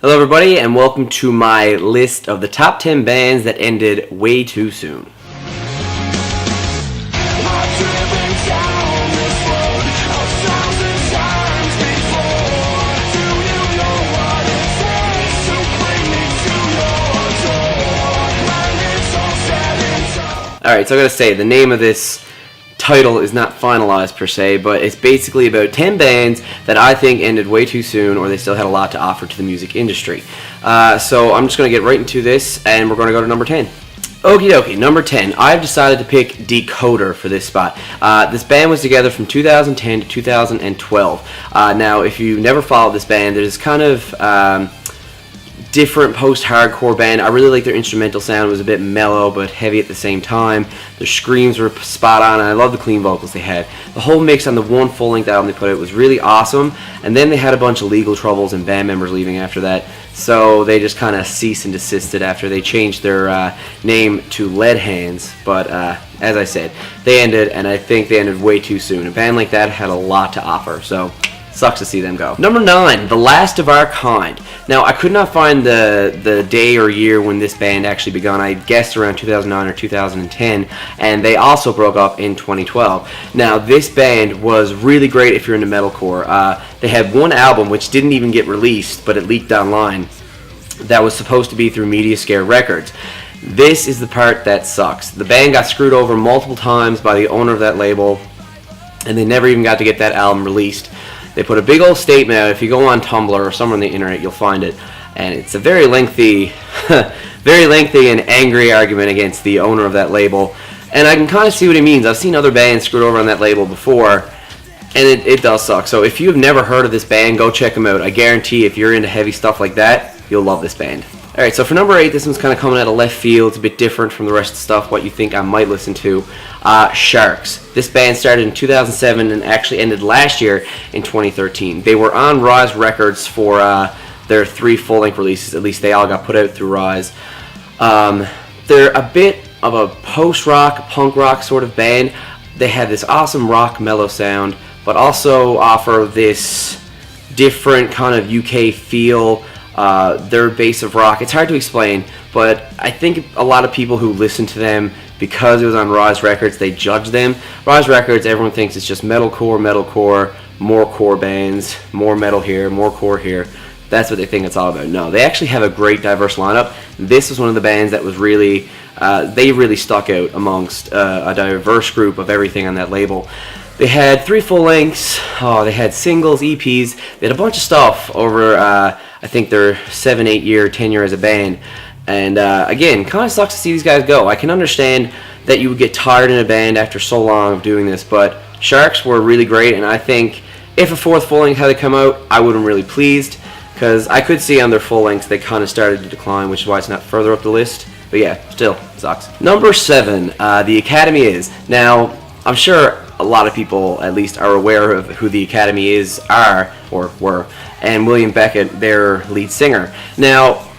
Hello everybody and welcome to my list of the top 10 bands that ended way too soon. Alright, so I gotta say, the name of this title is not finalized per se, but it's basically about 10 bands that I think ended way too soon or they still had a lot to offer to the music industry. So I'm just going to get right into this and we're going to go to number 10. Okie dokie, number 10. I've decided to pick Decoder for this spot. This band was together from 2010 to 2012. Now, if you never followed this band, there's kind of different post-hardcore band. I really like their instrumental sound. It was a bit mellow but heavy at the same time. Their screams were spot on and I love the clean vocals they had. The whole mix on the one full-length album they put out was really awesome, and then they had a bunch of legal troubles and band members leaving after that, so they just kind of ceased and desisted after they changed their name to Lead Hands. But as I said, they ended, and I think they ended way too soon. A band like that had a lot to offer, so sucks to see them go. Number 9, The Last of Our Kind. Now, I could not find the day or year when this band actually began. I guessed around 2009 or 2010, and they also broke up in 2012. Now, this band was really great if you're into metalcore. They had one album which didn't even get released, but it leaked online, that was supposed to be through Media Scare Records. This is the part that sucks. The band got screwed over multiple times by the owner of that label, and they never even got to get that album released. They put a big old statement out. If you go on Tumblr or somewhere on the internet, you'll find it. And it's a very lengthy, very lengthy and angry argument against the owner of that label. And I can kind of see what he means. I've seen other bands screwed over on that label before, and it does suck. So if you've never heard of this band, go check them out. I guarantee if you're into heavy stuff like that, you'll love this band. Alright, so for number 8, this one's kind of coming out of left field. It's a bit different from the rest of the stuff, what you think I might listen to. Sharks. This band started in 2007 and actually ended last year in 2013. They were on Rise Records for their 3 full-length releases. At least they all got put out through Rise. They're a bit of a post-rock, punk rock sort of band. They have this awesome rock mellow sound, but also offer this different kind of UK feel. Their base of rock, it's hard to explain, but I think a lot of people who listen to them, because it was on Rise Records, they judge them. Rise Records, everyone thinks it's just metalcore, more core bands, more metal here, more core here. That's what they think it's all about. No, they actually have a great diverse lineup. This was one of the bands that was really, they really stuck out amongst a diverse group of everything on that label. They had 3 full lengths, they had singles, EPs, they had a bunch of stuff over, I think their 7, 8 year, 10 year as a band. And again, kind of sucks to see these guys go. I can understand that you would get tired in a band after so long of doing this, but Sharks were really great, and I think if a 4th full length had to come out, I would have been really pleased, because I could see on their full lengths they kind of started to decline, which is why it's not further up the list. But yeah, still sucks. Number 7, The Academy Is. Now, I'm sure a lot of people at least are aware of who the Academy Is or were, and William Beckett, their lead singer. Now,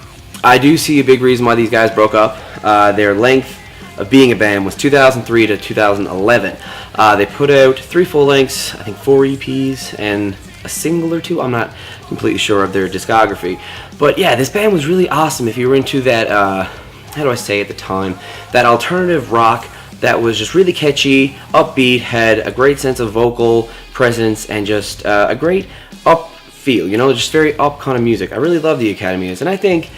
I do see a big reason why these guys broke up. Their length of being a band was 2003 to 2011. They put out 3 full lengths, I think 4 EPs, and a single or 2. I'm not completely sure of their discography. But yeah, this band was really awesome if you were into that, how do I say at the time, that alternative rock that was just really catchy, upbeat, had a great sense of vocal presence, and just a great up feel, you know, just very up kind of music. I really love the Academy Is, and I think,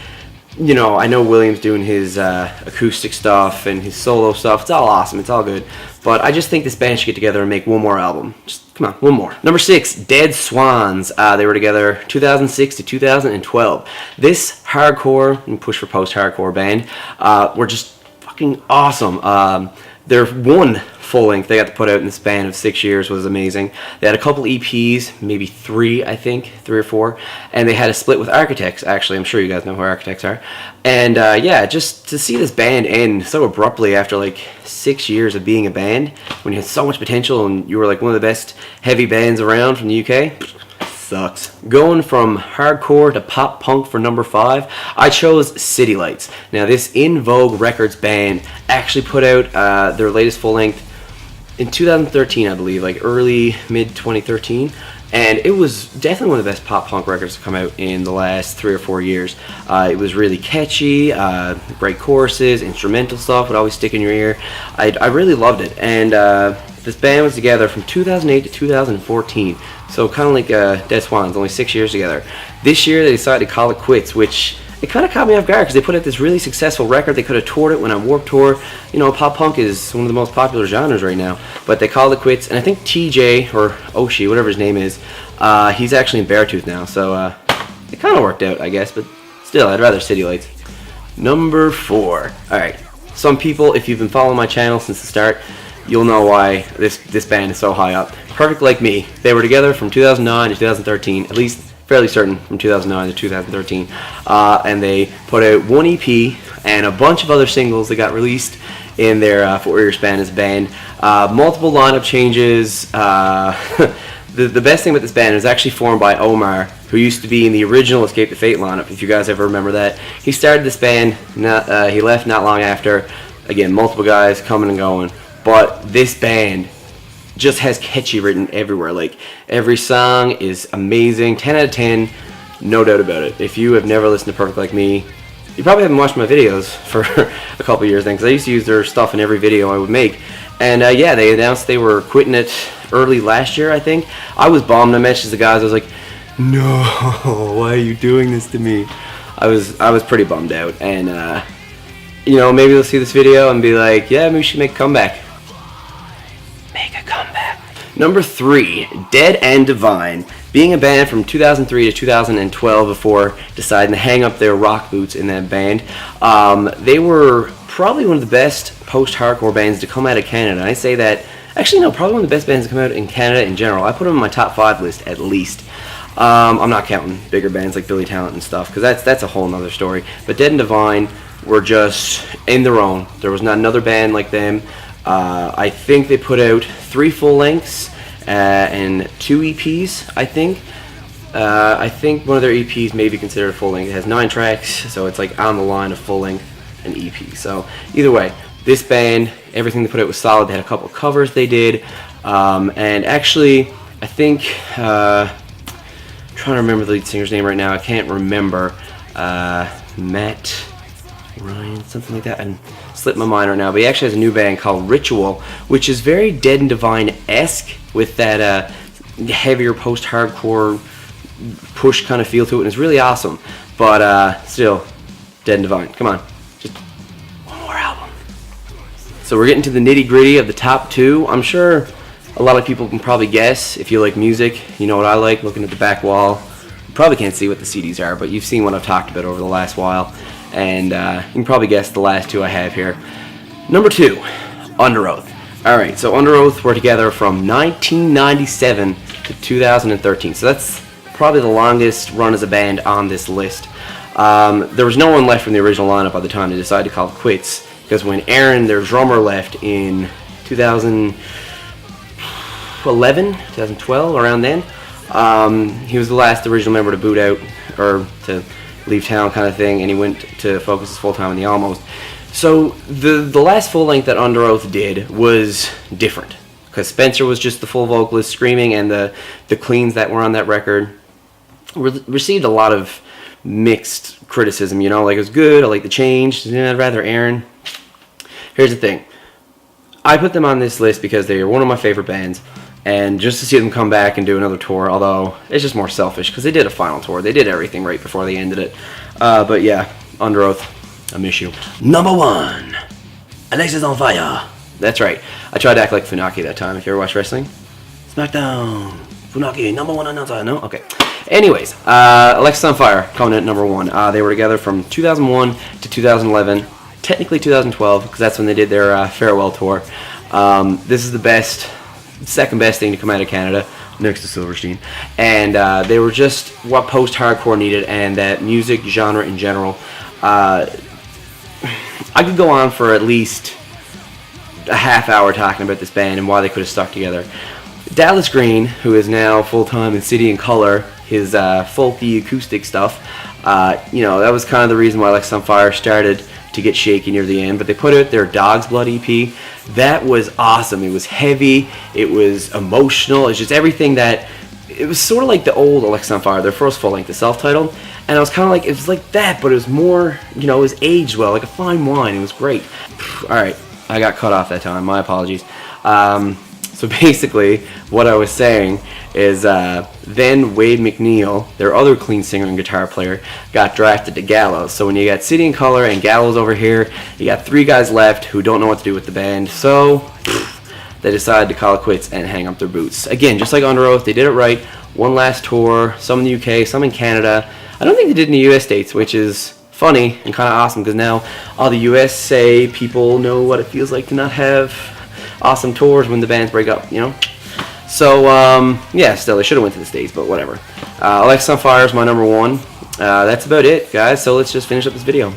you know, I know William's doing his acoustic stuff and his solo stuff. It's all awesome, it's all good, but I just think this band should get together and make one more album. Just, come on, one more. Number 6, Dead Swans. They were together 2006 to 2012. This hardcore, and push for post-hardcore band, were just fucking awesome. Their one full length they got to put out in the span of 6 years was amazing. They had a couple EPs, maybe 3, I think, 3 or 4, and they had a split with Architects. Actually, I'm sure you guys know who Architects are. And yeah, just to see this band end so abruptly after like 6 years of being a band, when you had so much potential and you were like one of the best heavy bands around from the UK, sucks. Going from hardcore to pop punk for number 5, I chose City Lights. Now, this In Vogue Records band actually put out their latest full length in 2013, I believe, like early, mid 2013. And it was definitely one of the best pop punk records to come out in the last 3 or 4 years. It was really catchy, great choruses, instrumental stuff would always stick in your ear. I really loved it. And this band was together from 2008 to 2014. So kind of like Dead Swans, only 6 years together. This year they decided to call it quits, which it kind of caught me off guard because they put out this really successful record. They could have toured it when on Warped Tour. You know, pop punk is one of the most popular genres right now. But they called it quits. And I think TJ, or Oshi, whatever his name is, he's actually in Beartooth now. So it kind of worked out, I guess. But still, I'd rather City Lights. Number 4. Alright, some people, if you've been following my channel since the start, you'll know why this band is so high up. Perfect Like Me. They were together from 2009 to 2013, at least fairly certain from 2009 to 2013, and they put out one EP and a bunch of other singles that got released in their 4-year span as a band. Multiple lineup changes. The best thing about this band is actually formed by Omar, who used to be in the original Escape the Fate lineup, if you guys ever remember that. He started this band, he left not long after. Again, multiple guys coming and going, but this band just has catchy written everywhere. Like, every song is amazing. 10 out of 10, no doubt about it. If you have never listened to Perfect Like Me, you probably haven't watched my videos for a couple years then, because I used to use their stuff in every video I would make. And yeah, they announced they were quitting it early last year, I think. I was bummed. I messaged the guys. I was like, no, why are you doing this to me? I was pretty bummed out. And you know, maybe they'll see this video and be like, yeah, maybe we should make a comeback. Make a comeback. Number 3, Dead and Divine. Being a band from 2003 to 2012 before deciding to hang up their rock boots in that band, they were probably one of the best post-hardcore bands to come out of Canada. I say that, actually no, probably one of the best bands to come out in Canada in general. I put them in my top 5 list at least. I'm not counting bigger bands like Billy Talent and stuff, because that's a whole nother story. But Dead and Divine were just in their own. There was not another band like them. I think they put out 3 full lengths and 2 EPs, I think. I think one of their EPs may be considered a full length. It has 9 tracks, so it's like on the line of full length and EP. So either way, this band, everything they put out was solid. They had a couple of covers they did. And actually, I think, I'm trying to remember the lead singer's name right now. I can't remember. Matt Ryan, something like that. And slipped my mind right now, but he actually has a new band called Ritual, which is very Dead and Divine-esque with that heavier post-hardcore push kind of feel to it, and it's really awesome. But still, Dead and Divine. Come on, just one more album. So we're getting to the nitty-gritty of the top 2. I'm sure a lot of people can probably guess if you like music. You know what I like, looking at the back wall. You probably can't see what the CDs are, but you've seen what I've talked about over the last while. And you can probably guess the last 2 I have here. Number 2, Underoath. Alright, so Underoath were together from 1997 to 2013. So that's probably the longest run as a band on this list. There was no one left from the original lineup by the time they decided to call it quits, because when Aaron, their drummer, left in 2012, around then, he was the last original member to boot out, or to leave town kind of thing, and he went to focus his full time on the Almost. So the last full length that Underoath did was different, because Spencer was just the full vocalist screaming, and the cleans that were on that record received a lot of mixed criticism. You know, like, it was good, I like the change, I'd rather Aaron. Here's the thing, I put them on this list because they are one of my favorite bands. And just to see them come back and do another tour, although it's just more selfish because they did a final tour. They did everything right before they ended it. But yeah, Underoath, I miss you. Number 1, Alexisonfire. That's right. I tried to act like Funaki that time. If you ever watch wrestling. SmackDown. Funaki, number 1 announcer. No? Okay. Anyways, Alexisonfire coming in at number 1. They were together from 2001 to 2011. Technically 2012 because that's when they did their farewell tour. This is the second best thing to come out of Canada, next to Silverstein, and they were just what post-hardcore needed, and that music genre in general. I could go on for at least a half hour talking about this band and why they could have stuck together. Dallas Green, who is now full-time in City and Color, his folky acoustic stuff, you know, that was kind of the reason why Alexisonfire started to get shaky near the end, but they put out their Dog's Blood EP. That was awesome. It was heavy, it was emotional, it's just everything that it was sort of like the old Alexisonfire, their first full length, the self-titled, and I was kind of like, it was like that, but it was more, you know, it was aged well, like a fine wine. It was great. All right, I got cut off that time. My apologies. So basically, what I was saying is then Wade McNeil, their other clean singer and guitar player, got drafted to Gallows. So when you got City and Color and Gallows over here, you got 3 guys left who don't know what to do with the band. So they decided to call it quits and hang up their boots. Again, just like Underoath, they did it right. One last tour, some in the UK, some in Canada. I don't think they did in the US states, which is funny and kind of awesome because now all the USA people know what it feels like to not have awesome tours when the bands break up, you know? So, yeah, still, they should have went to the States, but whatever. Alexisonfire is my number 1. That's about it, guys, so let's just finish up this video.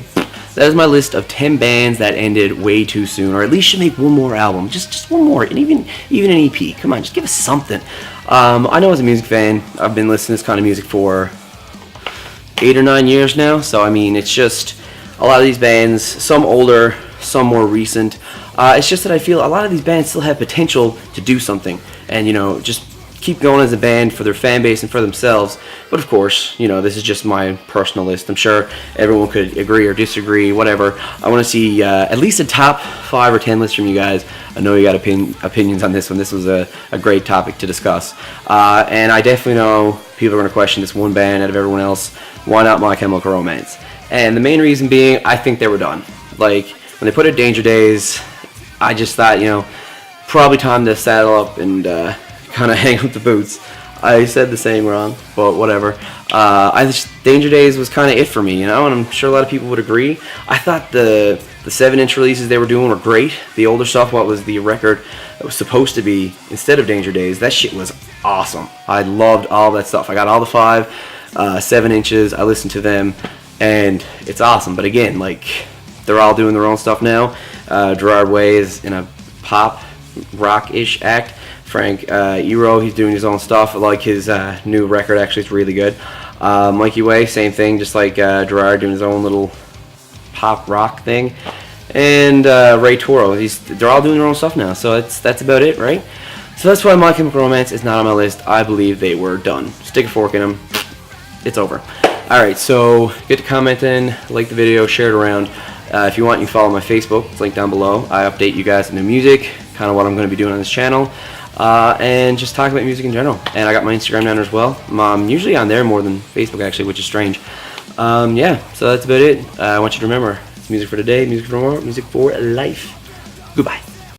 That is my list of 10 bands that ended way too soon, or at least should make one more album. Just one more, and even an EP. Come on, just give us something. I know as a music fan, I've been listening to this kind of music for 8 or 9 years now, so I mean, it's just a lot of these bands, some older, some more recent. It's just that I feel a lot of these bands still have potential to do something and, you know, just keep going as a band for their fan base and for themselves. But of course, you know, this is just my personal list. I'm sure everyone could agree or disagree, whatever. I want to see at least a top 5 or 10 list from you guys. I know you got opinions on this one. This was a great topic to discuss. And I definitely know people are going to question this one band out of everyone else. Why not My Chemical Romance? And the main reason being, I think they were done. Like, when they put out Danger Days, I just thought, you know, probably time to saddle up and kind of hang up the boots. I said the saying wrong, but whatever. Danger Days was kind of it for me, you know, and I'm sure a lot of people would agree. I thought the 7-inch releases they were doing were great. The older stuff, what was the record that was supposed to be instead of Danger Days, that shit was awesome. I loved all that stuff. I got all the 7 inches. I listened to them, and it's awesome. But again, like, they're all doing their own stuff now. Gerard Way is in a pop rock-ish act. Frank Ero, he's doing his own stuff. I like his new record, actually, it's really good. Mikey Way, same thing, just like Gerard doing his own little pop rock thing. And Ray Toro, they're all doing their own stuff now, so that's about it, right? So that's why My Chemical Romance is not on my list. I believe they were done. Stick a fork in them. It's over. Alright, so get to commenting, like the video, share it around. If you want, you can follow my Facebook. It's linked down below. I update you guys on new music, kind of what I'm going to be doing on this channel, and just talk about music in general. And I got my Instagram down there as well. I'm usually on there more than Facebook, actually, which is strange. Yeah, so that's about it. I want you to remember, it's music for today, music for tomorrow, music for life. Goodbye.